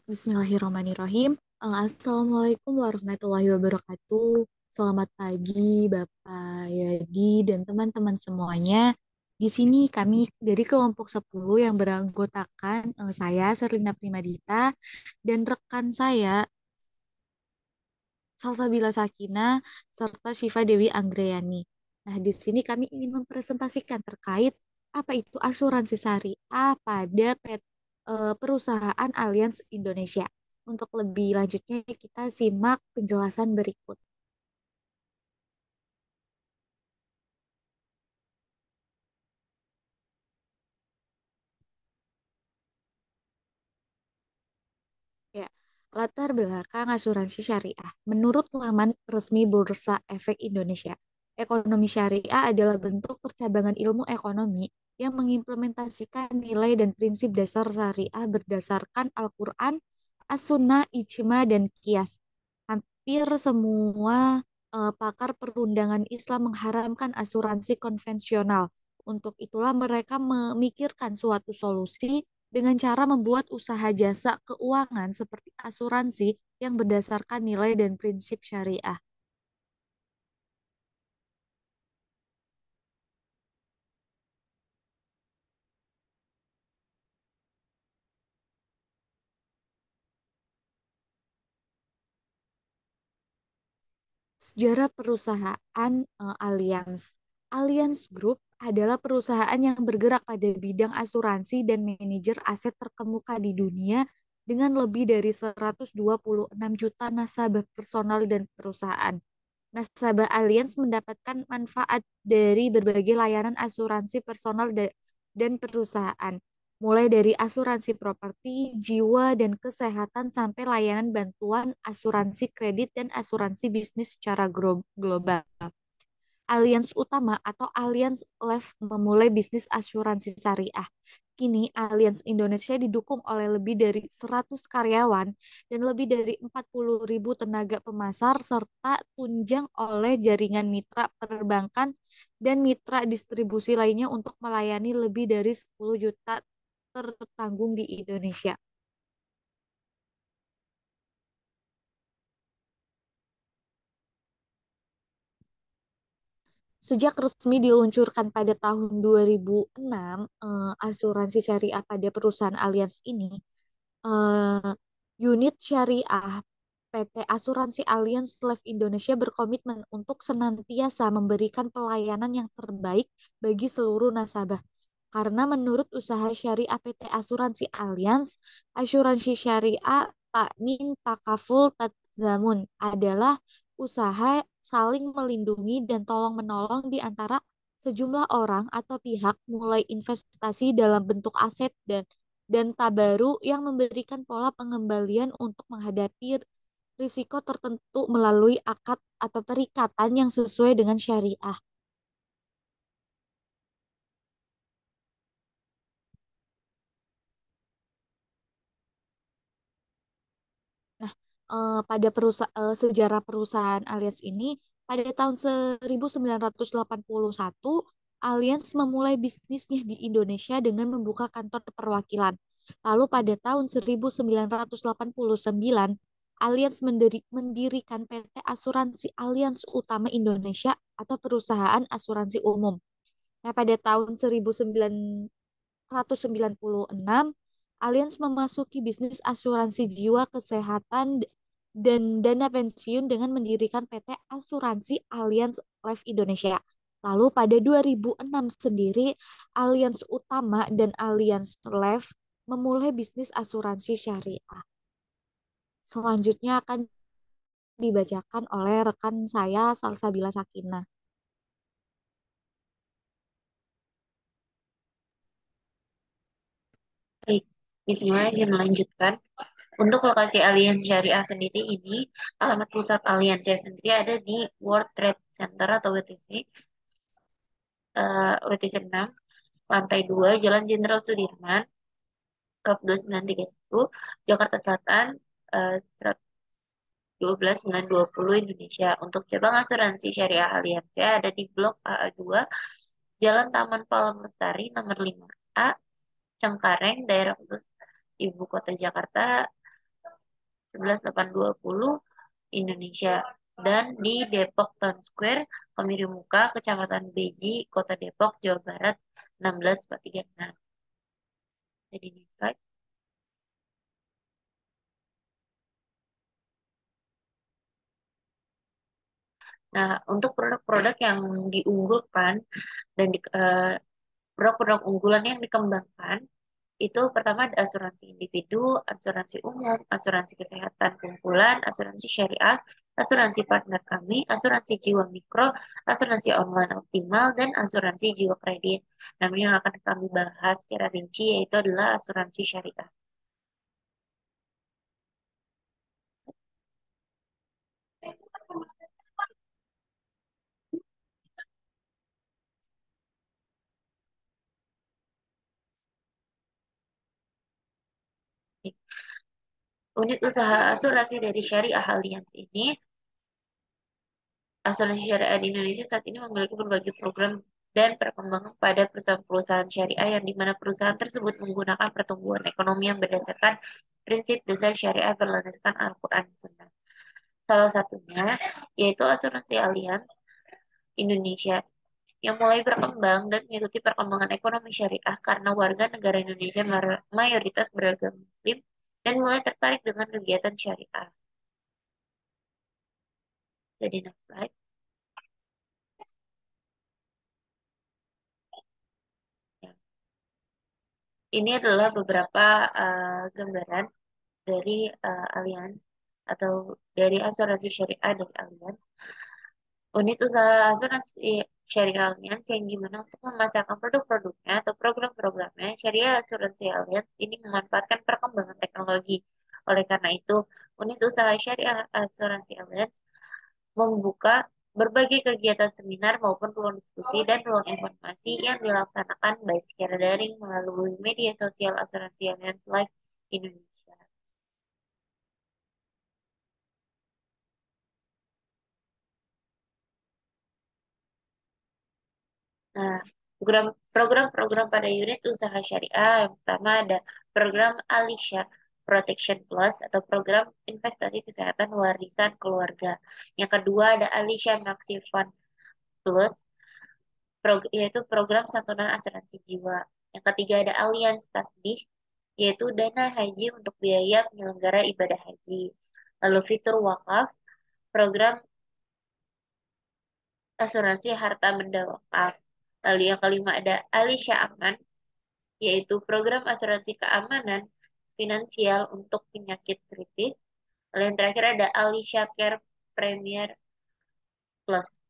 Bismillahirrahmanirrahim. Assalamualaikum warahmatullahi wabarakatuh. Selamat pagi, Bapak Yadi dan teman-teman semuanya. Di sini kami dari kelompok 10 yang beranggotakan saya, Serlina Primadita, dan rekan saya, Salsabila Sakina, serta Syifa Dewi Anggreyani. Nah, di sini kami ingin mempresentasikan terkait apa itu asuransi syariah pada perusahaan Allianz Indonesia. Untuk lebih lanjutnya kita simak penjelasan berikut. Ya, latar belakang asuransi syariah. Menurut laman resmi Bursa Efek Indonesia, ekonomi syariah adalah bentuk percabangan ilmu ekonomi yang mengimplementasikan nilai dan prinsip dasar syariah berdasarkan Al-Quran, As-Sunnah, Ijma, dan Qiyas. Hampir semua pakar perundangan Islam mengharamkan asuransi konvensional. Untuk itulah mereka memikirkan suatu solusi dengan cara membuat usaha jasa keuangan seperti asuransi yang berdasarkan nilai dan prinsip syariah. Sejarah perusahaan Allianz. Allianz Group adalah perusahaan yang bergerak pada bidang asuransi dan manajer aset terkemuka di dunia dengan lebih dari 126 juta nasabah personal dan perusahaan. Nasabah Allianz mendapatkan manfaat dari berbagai layanan asuransi personal dan perusahaan, mulai dari asuransi properti, jiwa, dan kesehatan sampai layanan bantuan asuransi kredit dan asuransi bisnis secara global. Allianz Utama atau Allianz Life memulai bisnis asuransi syariah. Kini Allianz Indonesia didukung oleh lebih dari 100 karyawan dan lebih dari 40.000 tenaga pemasar serta tunjang oleh jaringan mitra perbankan dan mitra distribusi lainnya untuk melayani lebih dari 10 juta tertanggung di Indonesia. Sejak resmi diluncurkan pada tahun 2006, asuransi syariah pada perusahaan Allianz ini, eh, unit syariah PT Asuransi Allianz Life Indonesia berkomitmen untuk senantiasa memberikan pelayanan yang terbaik bagi seluruh nasabah. Karena menurut usaha syariah PT Asuransi Allianz, asuransi syariah takmin takaful tadzamun adalah usaha saling melindungi dan tolong menolong di antara sejumlah orang atau pihak mulai investasi dalam bentuk aset dan tabaru yang memberikan pola pengembalian untuk menghadapi risiko tertentu melalui akad atau perikatan yang sesuai dengan syariah. Nah, pada sejarah perusahaan Allianz ini, pada tahun 1981, Allianz memulai bisnisnya di Indonesia dengan membuka kantor perwakilan. Lalu pada tahun 1989, Allianz mendirikan PT Asuransi Allianz Utama Indonesia atau perusahaan asuransi umum. Nah, pada tahun 1996, Allianz memasuki bisnis asuransi jiwa kesehatan dan dana pensiun dengan mendirikan PT Asuransi Allianz Life Indonesia. Lalu pada 2006 sendiri, Allianz Utama dan Allianz Life memulai bisnis asuransi syariah. Selanjutnya akan dibacakan oleh rekan saya Salsabila Sakina. Baik, Bismillah izin melanjutkan. Untuk lokasi Allianz Syariah sendiri ini, alamat pusat Allianz sendiri ada di World Trade Center atau WTC, WTC 6, lantai 2, Jalan Jenderal Sudirman, KAP 2931, Jakarta Selatan, 12.920 Indonesia. Untuk cabang asuransi syariah Allianz ada di Blok AA2, Jalan Taman Palang Lestari, nomor 5A, Cengkareng, daerah khusus Ibu Kota Jakarta, 11820 Indonesia. Dan di Depok Town Square, Kemiri Kecamatan Beji, Kota Depok, Jawa Barat 16436. Jadi next slide. Nah, untuk produk-produk yang diunggulkan dan produk-produk unggulan yang dikembangkan itu pertama ada asuransi individu, asuransi umum, asuransi kesehatan kumpulan, asuransi syariah, asuransi partner kami, asuransi jiwa mikro, asuransi online optimal, dan asuransi jiwa kredit. Namun yang akan kami bahas secara rinci yaitu adalah asuransi syariah. Unit usaha asuransi dari Syariah Alliance ini, asuransi syariah di Indonesia saat ini memiliki berbagai program dan perkembangan pada perusahaan-perusahaan syariah yang dimana perusahaan tersebut menggunakan pertumbuhan ekonomi yang berdasarkan prinsip dasar syariah berlandaskan Al-Quran dan Sunnah. Salah satunya yaitu asuransi Alliance Indonesia yang mulai berkembang dan mengikuti perkembangan ekonomi syariah karena warga negara Indonesia mayoritas beragama Muslim dan mulai tertarik dengan kegiatan syariah. Jadi next slide. Ya. Ini adalah beberapa gambaran dari Allianz atau dari asuransi syariah dari Allianz. Unit usaha asuransi syariah Allianz yang gimana untuk memasarkan produk-produknya atau program-programnya, syariah asuransi Allianz ini memanfaatkan perkembangan teknologi. Oleh karena itu, unit usaha syariah asuransi Allianz membuka berbagai kegiatan seminar maupun ruang diskusi dan ruang informasi yang dilaksanakan baik secara daring melalui media sosial asuransi Allianz Live Indonesia. Nah, program-program pada unit usaha syariah yang pertama ada program Alisha Protection Plus atau program investasi kesehatan warisan keluarga. Yang kedua ada Alisha Maxi Fund Plus, yaitu program santunan asuransi jiwa. Yang ketiga ada Allianz Tasbih, yaitu dana haji untuk biaya penyelenggara ibadah haji. Lalu fitur wakaf, program asuransi harta benda wakaf. Lalu yang kelima ada Alisha Aman, yaitu program asuransi keamanan finansial untuk penyakit kritis. Lalu yang terakhir ada Alisha Care Premier Plus.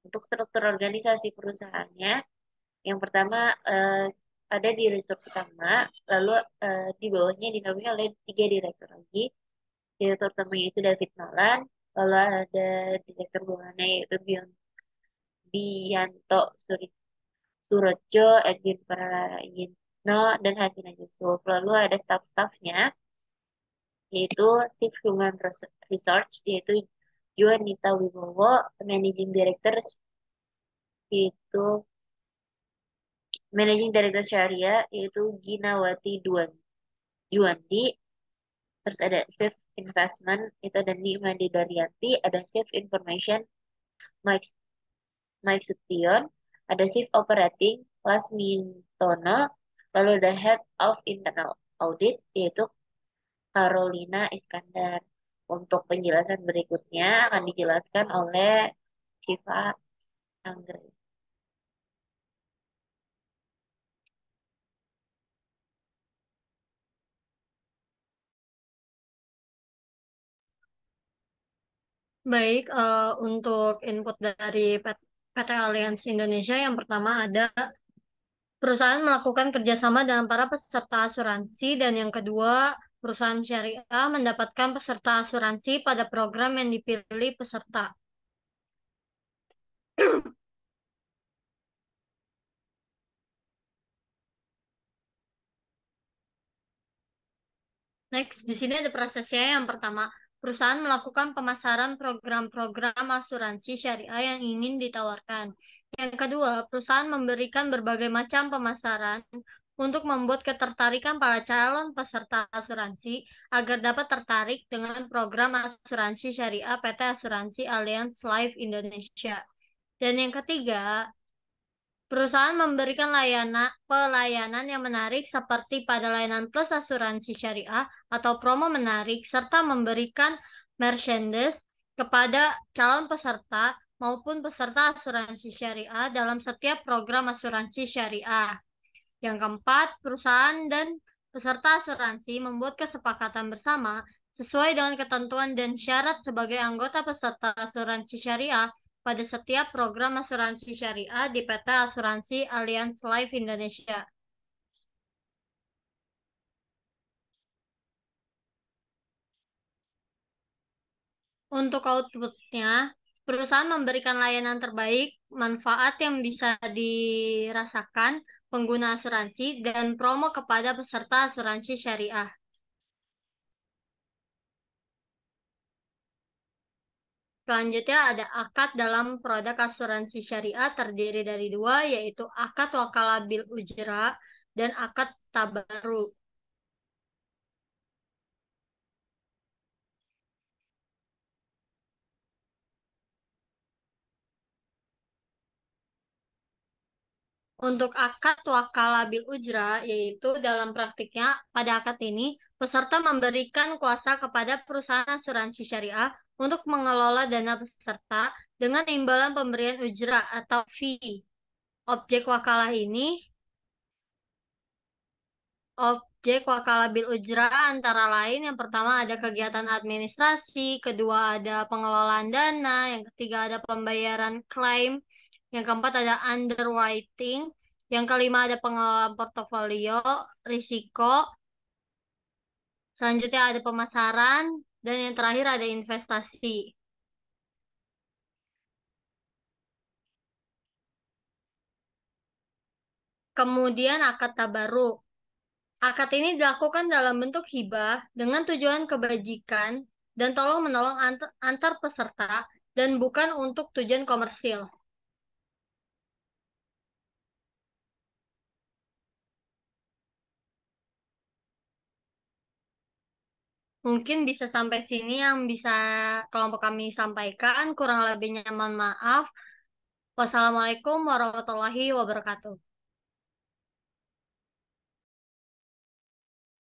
Untuk struktur organisasi perusahaannya, yang pertama ada direktur utama, lalu di bawahnya dinaungi oleh 3 direktur lagi. Direktur utamanya itu David Nolan, lalu ada direktur bawahnya yaitu Bianto Surojo, Edwin Prayitno, dan Hasina Yusuf. Lalu ada staff-staffnya, yaitu Chief Human Resource, yaitu Juanita Wibowo, Managing Director itu Managing Director Syariah, yaitu Ginawati Juandi, terus ada Chief Investment, itu ada Nimadi Daryanti, ada Chief Information, Mike, Mike Sution, ada Chief Operating, Lasmintono, lalu ada Head of Internal Audit, yaitu Carolina Iskandar. Untuk penjelasan berikutnya akan dijelaskan oleh Siva Anggreni. Baik, untuk input dari PT Allianz Indonesia yang pertama ada perusahaan melakukan kerjasama dengan para peserta asuransi dan yang kedua perusahaan syariah mendapatkan peserta asuransi pada program yang dipilih peserta. Next, di sini ada prosesnya. Yang pertama, perusahaan melakukan pemasaran program-program asuransi syariah yang ingin ditawarkan. Yang kedua, perusahaan memberikan berbagai macam pemasaran untuk membuat ketertarikan para calon peserta asuransi agar dapat tertarik dengan program asuransi syariah PT Asuransi Allianz Life Indonesia. Dan yang ketiga, perusahaan memberikan pelayanan yang menarik seperti pada layanan plus asuransi syariah atau promo menarik, serta memberikan merchandise kepada calon peserta maupun peserta asuransi syariah dalam setiap program asuransi syariah. Yang keempat, perusahaan dan peserta asuransi membuat kesepakatan bersama sesuai dengan ketentuan dan syarat sebagai anggota peserta asuransi syariah pada setiap program asuransi syariah di PT Asuransi Allianz Life Indonesia. Untuk outputnya, perusahaan memberikan layanan terbaik, manfaat yang bisa dirasakan pengguna asuransi, dan promo kepada peserta asuransi syariah. Selanjutnya ada akad dalam produk asuransi syariah terdiri dari dua, yaitu akad wakalah bil ujra dan akad tabarru. Untuk akad wakalah bil ujra, yaitu dalam praktiknya pada akad ini, peserta memberikan kuasa kepada perusahaan asuransi syariah untuk mengelola dana peserta dengan imbalan pemberian ujra atau fee. Objek wakalah ini Objek wakalah bil ujra antara lain yang pertama ada kegiatan administrasi, kedua ada pengelolaan dana, yang ketiga ada pembayaran klaim, yang keempat ada underwriting, yang kelima ada pengelolaan portofolio, risiko, selanjutnya ada pemasaran, dan yang terakhir ada investasi. Kemudian akad tabaruk. Akad ini dilakukan dalam bentuk hibah dengan tujuan kebajikan dan tolong-menolong antar peserta dan bukan untuk tujuan komersil. Mungkin bisa sampai sini yang bisa kelompok kami sampaikan. Kurang lebihnya mohon maaf. Wassalamualaikum warahmatullahi wabarakatuh.